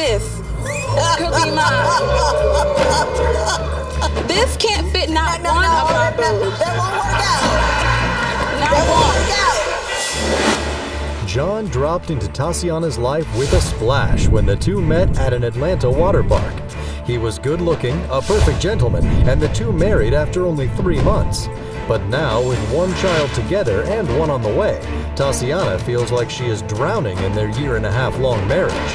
this could be mine. This can't fit not one of my boobs. That won't work out. Not one. John dropped into Taciana's life with a splash when the two met at an Atlanta water park. He was good-looking, a perfect gentleman, and the two married after only 3 months. But now, with one child together and one on the way, Taciana feels like she is drowning in their year-and-a-half-long marriage.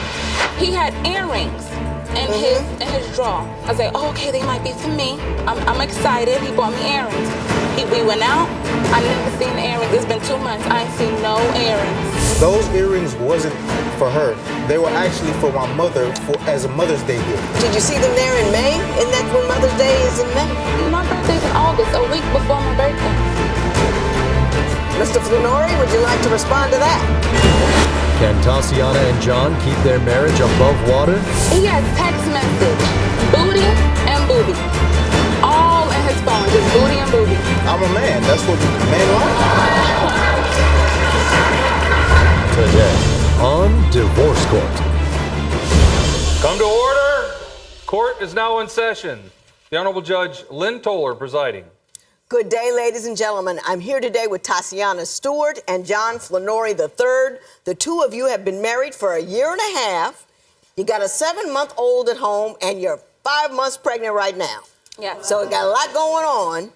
He had earrings in his drawer. I was like, oh, okay, they might be for me. I'm excited. He bought me earrings. We went out. I never seen the earrings. It's been 2 months. I ain't seen no earrings. Those earrings wasn't for her. They were actually for my mother as a Mother's Day gift. Did you see them there in May? Isn't that when Mother's Day is in May? My birthday's in August, a week before my birthday. Mr. Flannery, would you like to respond to that? Can Taciana and John keep their marriage above water? He has text message, booty and booby. All in his phone, just booty and booby. I'm a man. That's what men like. Today on Divorce Court. Come to order. Court is now in session. The Honorable Judge Lynn Toller presiding. Good day, ladies and gentlemen. I'm here today with Taciana Stewart and John Flannery III. The two of you have been married for a year and a half. You got a 7-month-old at home, and you're 5 months pregnant right now. Yeah. So you got a lot going on,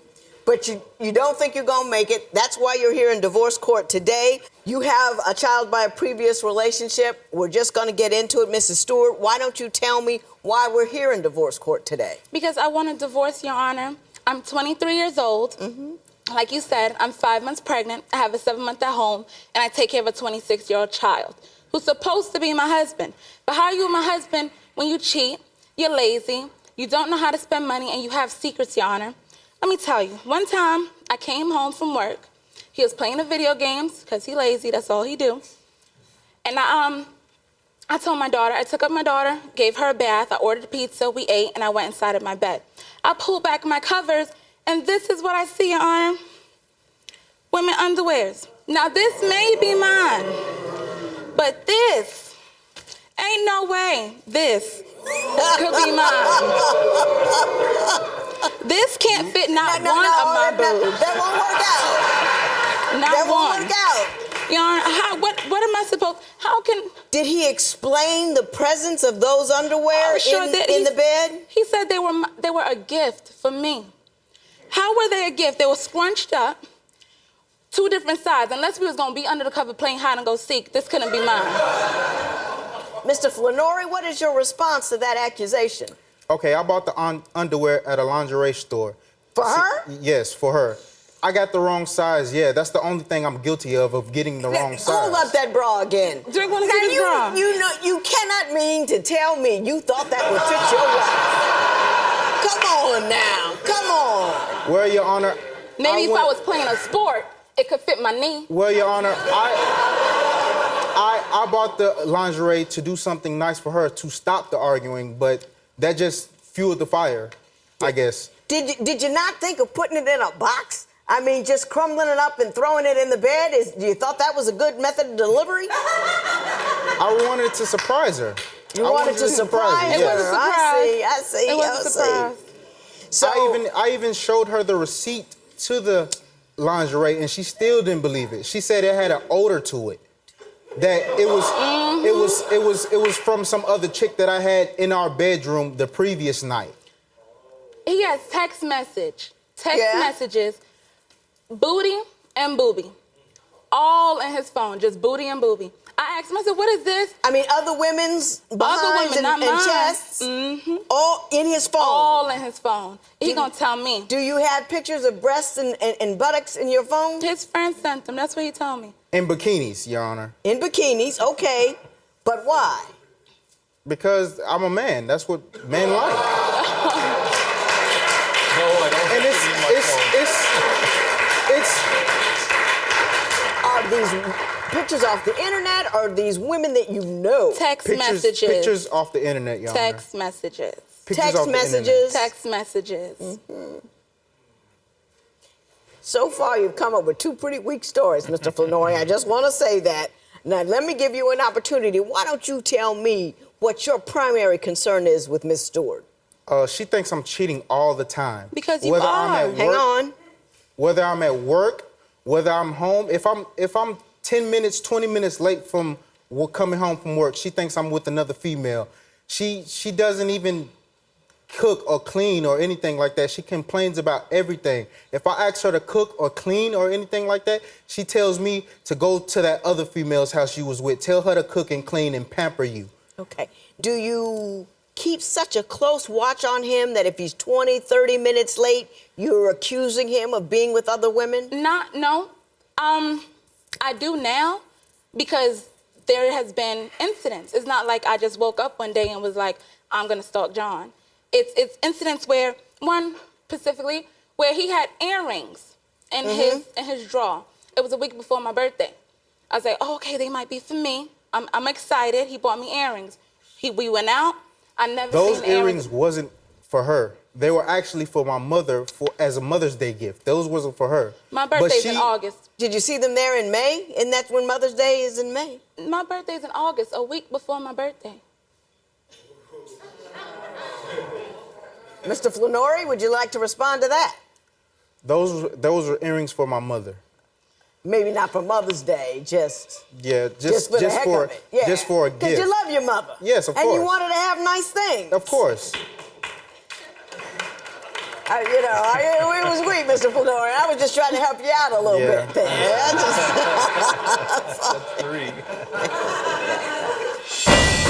but you don't think you're going to make it. That's why you're here in divorce court today. You have a child by a previous relationship. We're just going to get into it, Mrs. Stewart. Why don't you tell me why we're here in divorce court today? Because I want a divorce, Your Honor. I'm 23 years old. Like you said, I'm 5 months pregnant. I have a 7-month at home, and I take care of a 26-year-old child who's supposed to be my husband. But how are you my husband when you cheat, you're lazy, you don't know how to spend money, and you have secrets, Your Honor? Let me tell you, one time I came home from work. He was playing the video games because he's lazy. That's all he do. And I told my daughter, I took up my daughter, gave her a bath, I ordered pizza, we ate, and I went inside of my bed. I pulled back my covers, and this is what I see, Your Honor. Women underwears. Now, this may be mine, but this, ain't no way this could be mine. This can't fit not one of my boobs. That won't work out. Not That one. won't work out. Your Honor, what am I supposed, how can... Did he explain the presence of those underwear sure in that the bed? He said they were a gift for me. How were they a gift? They were scrunched up, 2 different sides. Unless we was going to be under the cover playing hide and go seek, this couldn't be mine. Mr. Flannery, what is your response to that accusation? Okay, I bought the underwear at a lingerie store. For her? Yes, for her. I got the wrong size. Yeah, that's the only thing I'm guilty of getting the wrong size. Hold up that bra again. Drake wanna see this bra. You know, you cannot mean to tell me you thought that would fit your wife. Come on now. Come on. Well, Your Honor, Maybe if I was playing a sport, it could fit my knee. Well, Your Honor, I bought the lingerie to do something nice for her to stop the arguing, but that just fueled the fire, I guess. Did you not think of putting it in a box? I mean, just crumbling it up and throwing it in the bed? You thought that was a good method of delivery? I wanted to surprise her. You wanted to surprise her? It was a surprise. I see. It was a surprise. So I even showed her the receipt to the lingerie, and she still didn't believe it. She said it had an odor to it. That it was from some other chick that I had in our bedroom the previous night. He has text messages, booty and booby. All in his phone, just booty and booby. I asked him, I said, what is this? I mean, other women's behinds not and mine. chests? All in his phone? All in his phone. He gonna tell me. Do you have pictures of breasts and buttocks in your phone? His friend sent them. That's what he told me. In bikinis, Your Honor. In bikinis, okay. But why? Because I'm a man. That's what men like. No, I don't. And Are these pictures off the internet, or are these women that you know? Text messages. Pictures off the internet, Your Honor. Text messages. Pictures Text off the internet. messages? Text messages. So far, you've come up with 2 pretty weak stories, Mr. Flannery. I just want to say that. Now, let me give you an opportunity. Why don't you tell me what your primary concern is with Miss Stewart? She thinks I'm cheating all the time. Because you whether are. I'm at work, Hang on. Whether I'm at work, whether I'm home. If I'm 10 minutes, 20 minutes late from coming home from work, she thinks I'm with another female. She doesn't even cook or clean or anything like that. She complains about everything. If I ask her to cook or clean or anything like that, she tells me to go to that other female's house you was with. Tell her to cook and clean and pamper you. Okay. Do you keep such a close watch on him that if he's 20, 30 minutes late, you're accusing him of being with other women? No. I do now because there has been incidents. It's not like I just woke up one day and was like, I'm gonna stalk John. It's incidents where, one specifically, where he had earrings in his drawer. It was a week before my birthday. I was like, oh, okay, they might be for me. I'm excited. He bought me earrings. We went out. I never Those seen the earrings wasn't for her. They were actually for my mother as a Mother's Day gift. Those wasn't for her. My birthday's in August. Did you see them there in May? And that's when Mother's Day is in May? My birthday's in August, a week before my birthday. Mr. Flannery, would you like to respond to that? Those were earrings for my mother. Maybe not for Mother's Day, just just for the heck of it. Yeah. just for a Because gift. you love your mother. Yes, of and course. And you wanted to have nice things. Of course. It was great, Mr. Flannery. I was just trying to help you out a little bit there. That's three.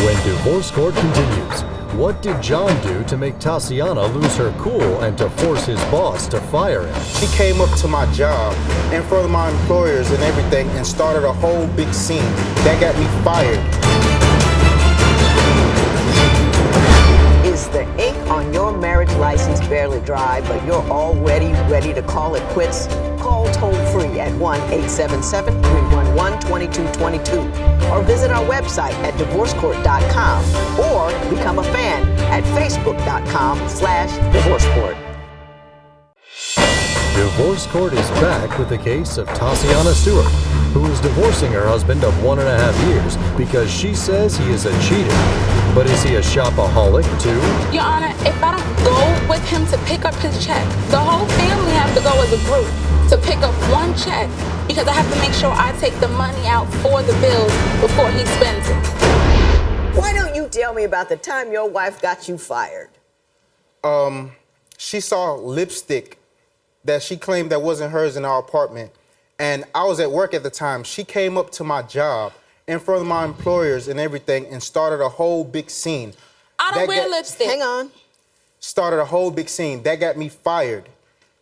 When divorce court continues, what did John do to make Taciana lose her cool and to force his boss to fire him? She came up to my job in front of my employers and everything and started a whole big scene. That got me fired. Is the ink on your marriage license barely dry, but you're already ready to call it quits? Call toll-free at 1-877-311-2222 or visit our website at divorcecourt.com or become a fan at facebook.com/divorcecourt. Divorce Court is back with the case of Taciana Stewart, who is divorcing her husband of 1.5 years because she says he is a cheater. But is he a shopaholic too? Your Honor, if I don't go with him to pick up his check, the whole family have to go as a group to pick up one check because I have to make sure I take the money out for the bills before he spends it. Why don't you tell me about the time your wife got you fired? She saw lipstick that she claimed that wasn't hers in our apartment. And I was at work at the time. She came up to my job in front of my employers and everything and started a whole big scene. I don't wear lipstick. Hang on. Started a whole big scene. That got me fired.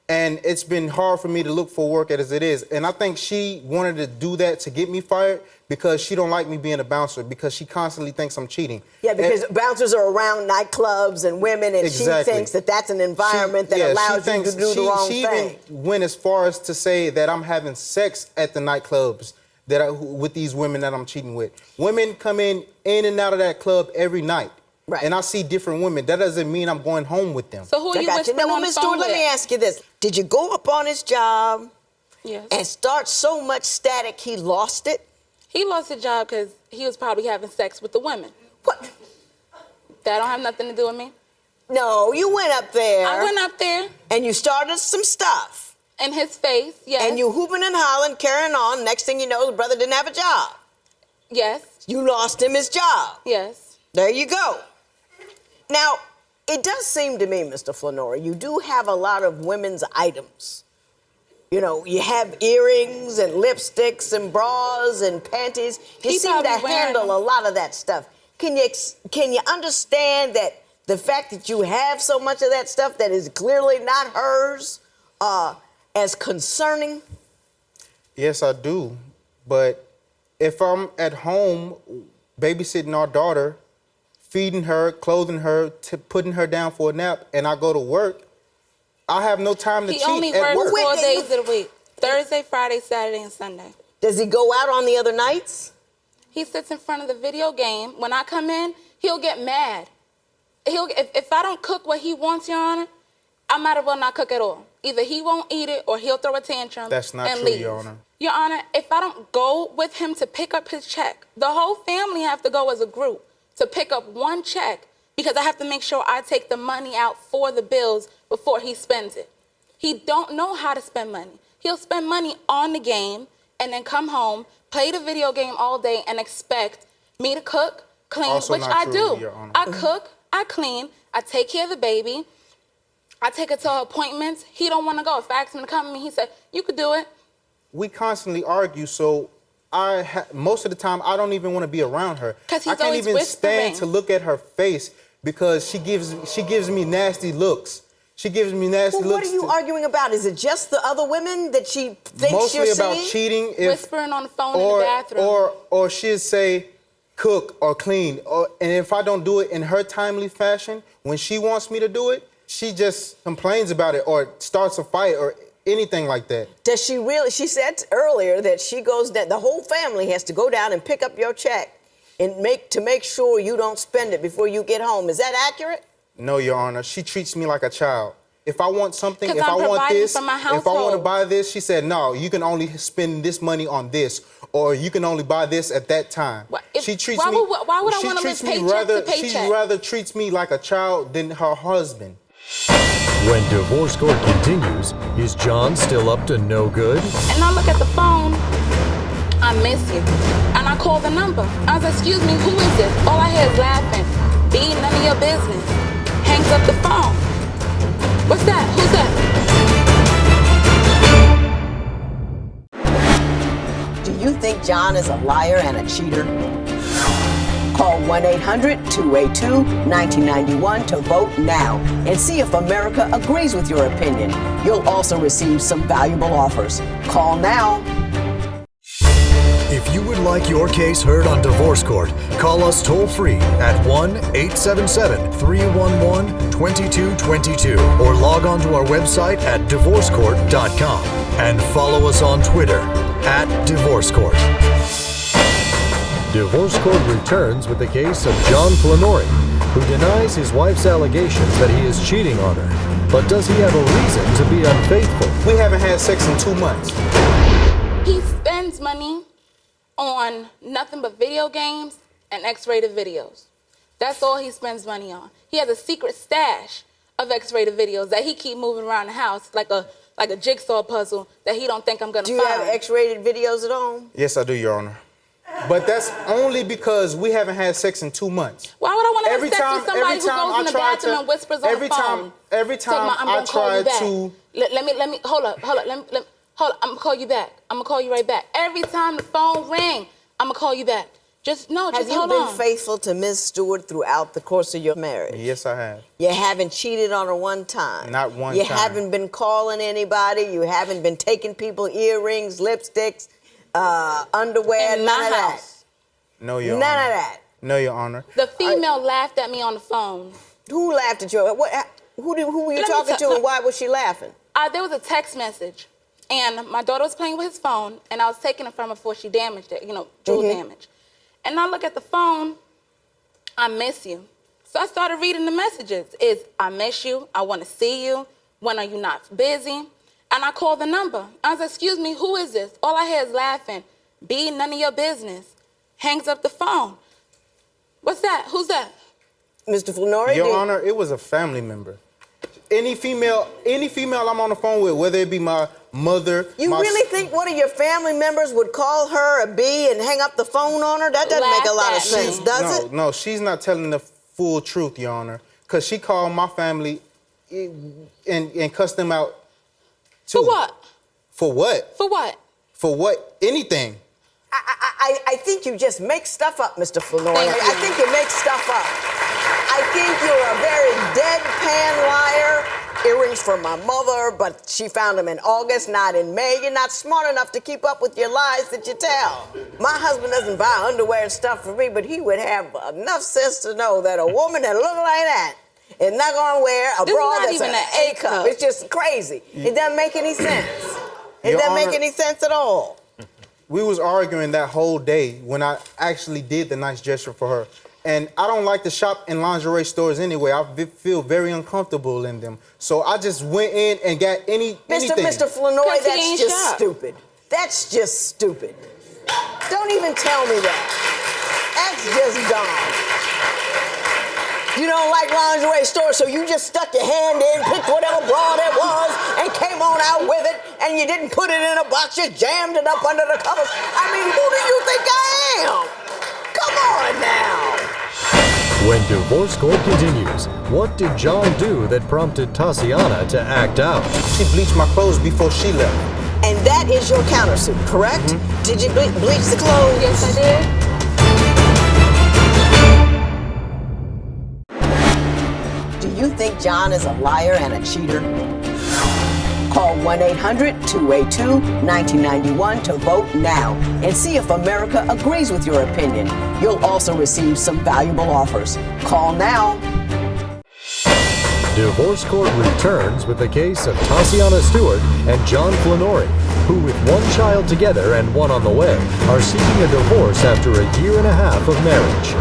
And it's been hard for me to look for work as it is. And I think she wanted to do that to get me fired because she don't like me being a bouncer because she constantly thinks I'm cheating. Yeah, because bouncers are around nightclubs and women, and Exactly. she thinks that that's an environment that allows you to do the wrong she thing. even went as far as to say that I'm having sex at the nightclubs with these women that I'm cheating with. Women come in and out of that club every night. Right. And I see different women. That doesn't mean I'm going home with them. So who are you whispering Now, on the Miss phone Stewart, let with? me ask you this. Did you go up on his job Yes. and start so much static he lost it? He lost his job because he was probably having sex with the women. What? That don't have nothing to do with me. No, you went up there. I went up there and you started some stuff. in his face, yes. And you hooping and hollering, carrying on. Next thing you know, the brother didn't have a job. Yes, You lost him his job. yes. There you go. Now, it does seem to me, Mr. Flannery, you do have a lot of women's items. You know, you have earrings and lipsticks and bras and panties. You He seem to probably wearing handle them. a lot of that stuff. Can you understand that the fact that you have so much of that stuff that is clearly not hers as concerning? Yes, I do. But if I'm at home babysitting our daughter, feeding her, clothing her, putting her down for a nap, and I go to work, I have no time to He cheat only at works work. 4 days of the week. Thursday, Friday, Saturday, and Sunday. Does he go out on the other nights? He sits in front of the video game. When I come in, he'll get mad. If I don't cook what he wants, Your Honor, I might as well not cook at all. Either he won't eat it or he'll throw a tantrum That's not and true, leave. Your Honor. Your Honor, if I don't go with him to pick up his check, the whole family have to go as a group to pick up one check because I have to make sure I take the money out for the bills before he spends it. He don't know how to spend money. He'll spend money on the game and then come home, play the video game all day and expect me to cook, clean, Also which not I true, do. Your Honor. I cook, I clean, I take care of the baby, I take her to her appointments. He don't want to go. If I ask him to come to me, he said, you could do it. We constantly argue, so most of the time I don't even want to be around her. 'Cause he's I can't always even stand whispering. to look at her face because she gives me nasty looks. She gives me nasty Well, what looks. are you arguing about? Is it just the other women that she thinks Mostly you're about seeing? cheating. Whispering on the phone in the bathroom. Or she'd say cook or clean. And if I don't do it in her timely fashion, when she wants me to do it, she just complains about it or starts a fight or anything like that. Does she really? She said earlier that she goes down, the whole family has to go down and pick up your check and make sure you don't spend it before you get home. Is that accurate? No, Your Honor. She treats me like a child. If I want something, 'Cause if I'm I want providing this, for my if I want to household. buy this, she said, no, you can only spend this money on this, or you can only buy this at that time. She treats why me. would I wanna she live treats me paycheck rather. to She paycheck? rather treats me like a child than her husband. When divorce court continues, is John still up to no good? And I look at the phone, I miss you. And I call the number. I was like, excuse me, who is this? All I hear is laughing. Be none of your business. Hangs up the phone. What's that? Who's that? Do you think John is a liar and a cheater? Call 1-800-282-1991 to vote now and see if America agrees with your opinion. You'll also receive some valuable offers. Call now. If you would like your case heard on Divorce Court, call us toll-free at 1-877-311-2222 or log on to our website at divorcecourt.com and follow us on Twitter at Divorce Court. Divorce Court returns with the case of John Flannery, who denies his wife's allegations that he is cheating on her. But does he have a reason to be unfaithful? We haven't had sex in 2 months. He spends money on nothing but video games and X-rated videos. That's all he spends money on. He has a secret stash of X-rated videos that he keep moving around the house like a jigsaw puzzle that he don't think I'm gonna Do find. you have X-rated videos at home? Yes, I do, Your Honor. But that's only because we haven't had sex in 2 months. Why would I want to have sex with somebody who goes in the bathroom and whispers on the phone? Every time I try to. Let me, hold up. I'm gonna call you back. I'm gonna call you right back. Every time the phone ring, I'm gonna call you back. Just hold on. Have you been faithful to Ms. Stewart throughout the course of your marriage? Yes, I have. You haven't cheated on her one time? Not one You time. haven't been calling anybody? You haven't been taking people earrings, lipsticks, underwear, In none my of that? house. No, Your None Honor. of that? No, Your Honor. The female laughed at me on the phone. Who laughed at you? Who were you Let me talking tell- to and why was she laughing? There was a text message, and my daughter was playing with his phone, and I was taking it from her before she damaged it, jewel damage. And I look at the phone, I miss you. So I started reading the messages. It's, I miss you, I want to see you, when are you not busy? And I called the number. I was like, excuse me, who is this? All I hear is laughing. Be none of your business. Hangs up the phone. What's that? Who's that? Mr. Flannery? Your Honor, it was a family member. Any female I'm on the phone with, whether it be my mother. You really think one of your family members would call her a B and hang up the phone on her? That doesn't make a lot of Laugh at me. sense, does it? No, she's not telling the full truth, Your Honor. Because she called my family and cussed them out, too. For what? For what? For what? For what? Anything. I think you just make stuff up, Mr. Flannery. Thank you. I think you make stuff up. I think you're a very deadpan liar. Earrings for my mother, but she found them in August, not in May. You're not smart enough to keep up with your lies that you tell. My husband doesn't buy underwear and stuff for me, but he would have enough sense to know that a woman that look like that is not going to wear a This is bra not that's even an an A A cup. cup. It's just crazy. It doesn't make any sense. It Your doesn't make Honor- any sense at all. We was arguing that whole day when I actually did the nice gesture for her. And I don't like to shop in lingerie stores anyway. I feel very uncomfortable in them. So I just went in and got anything. Mr. Flannery, 'Cause he that's ain't just shop. stupid. That's just stupid. Don't even tell me that. That's just dumb. You don't like lingerie stores, so you just stuck your hand in, picked whatever bra there was, and came on out with it, and you didn't put it in a box, just jammed it up under the covers. I mean, who do you think I am? Come on now. When divorce court continues, what did John do that prompted Taciana to act out? She bleached my clothes before she left. And that is your countersuit, correct? Mm-hmm. Did you bleach the clothes? Yes, I did. Do you think John is a liar and a cheater? Call 1-800-282-1991 to vote now and see if America agrees with your opinion. You'll also receive some valuable offers. Call now. Divorce court returns with the case of Taciana Stewart and John Flannery, who, with one child together and one on the way, are seeking a divorce after a year and a half of marriage.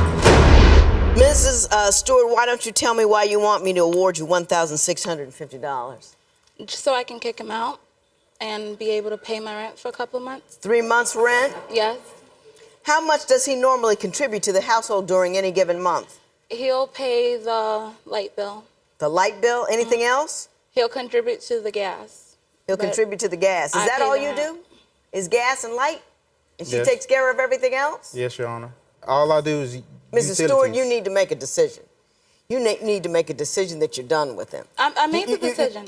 Mrs. Stewart, why don't you tell me why you want me to award you $1,650? Just so I can kick him out and be able to pay my rent for a couple of months. 3 months rent? Yes. How much does he normally contribute to the household during any given month? He'll pay the light bill. The light bill? Anything else? He'll contribute to the gas. He'll But contribute to the gas. Is I that pay all you that. do? Is gas and light? And she Yes. takes care of everything else? Yes, Your Honor. All I do is Mrs. Stewart, utilities. you need to make a decision. You need to make a decision that you're done with him. I made the decision.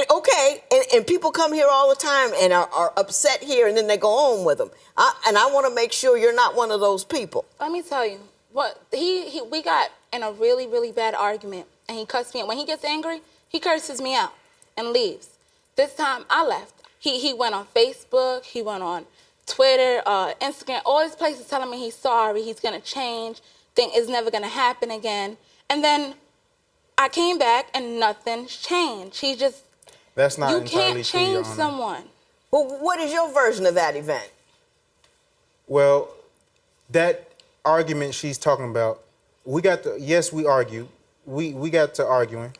Okay, and people come here all the time and are upset here, and then they go home with them. And I want to make sure you're not one of those people. Let me tell you, we got in a really, really bad argument, and he cussed me out. When he gets angry, he curses me out and leaves. This time, I left. He went on Facebook, he went on Twitter, Instagram, all these places telling me he's sorry, he's gonna change, think it's never gonna happen again. And then I came back and nothing's changed. He just, That's not you entirely can't true, Your change Honor. someone. Well, what is your version of that event? Well, that argument she's talking about, we argued. We got to arguing,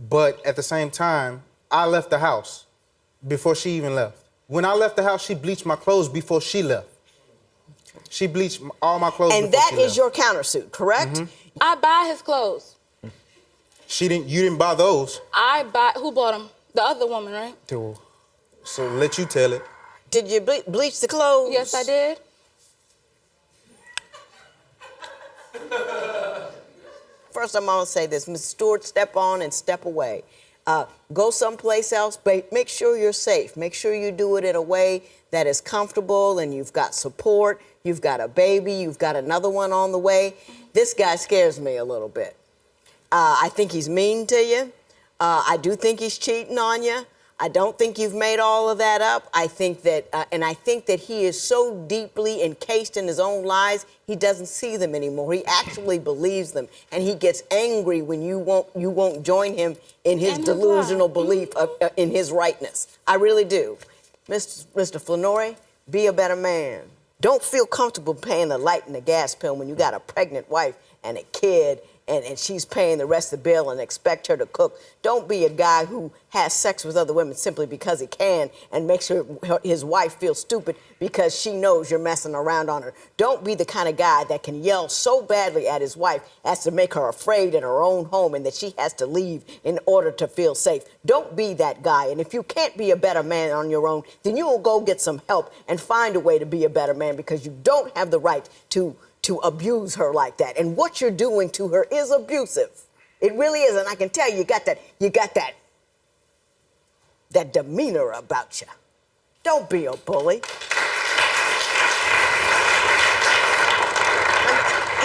but at the same time, I left the house before she even left. When I left the house, she bleached my clothes before she left. She bleached all my clothes And before that she left. is your countersuit, correct? I buy his clothes. You didn't buy those. Who bought them? The other woman, right? So let you tell it. Did you bleach the clothes? Yes, I did. First, I'm going to say this. Ms. Stewart, step on and step away. Go someplace else, but make sure you're safe. Make sure you do it in a way that is comfortable and you've got support. You've got a baby. You've got another one on the way. This guy scares me a little bit. I think he's mean to you. I do think he's cheating on you. I don't think you've made all of that up. I think that, and I think that he is so deeply encased in his own lies, he doesn't see them anymore. He actually believes them, and he gets angry when you won't join him in his delusional belief in his rightness. I really do. Mr. Flannery, be a better man. Don't feel comfortable paying the light and the gas bill when you got a pregnant wife and a kid, and she's paying the rest of the bill and expect her to cook. Don't be a guy who has sex with other women simply because he can and makes his wife feel stupid because she knows you're messing around on her. Don't be the kind of guy that can yell so badly at his wife as to make her afraid in her own home and that she has to leave in order to feel safe. Don't be that guy. And if you can't be a better man on your own, then you will go get some help and find a way to be a better man, because you don't have the right to abuse her like that. And what you're doing to her is abusive. It really is. And I can tell you got that demeanor about you. Don't be a bully. You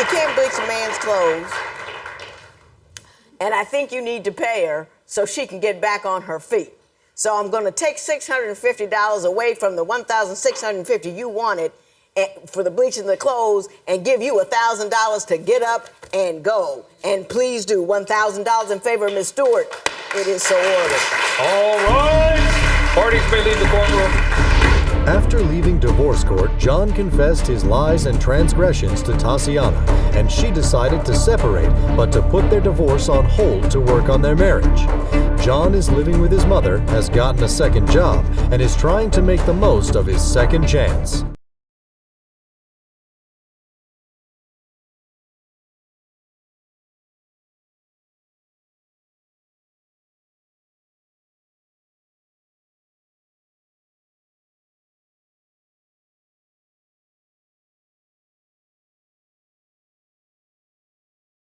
can't bleach a man's clothes. And I think you need to pay her so she can get back on her feet. So I'm going to take $650 away from the $1,650 you wanted for the bleaching of the clothes and give you $1,000 to get up and go. And please do. $1,000 in favor of Ms. Stewart. It is so ordered. All right. Parties may leave the courtroom. After leaving divorce court, John confessed his lies and transgressions to Taciana, and she decided to separate, but to put their divorce on hold to work on their marriage. John is living with his mother, has gotten a second job, and is trying to make the most of his second chance.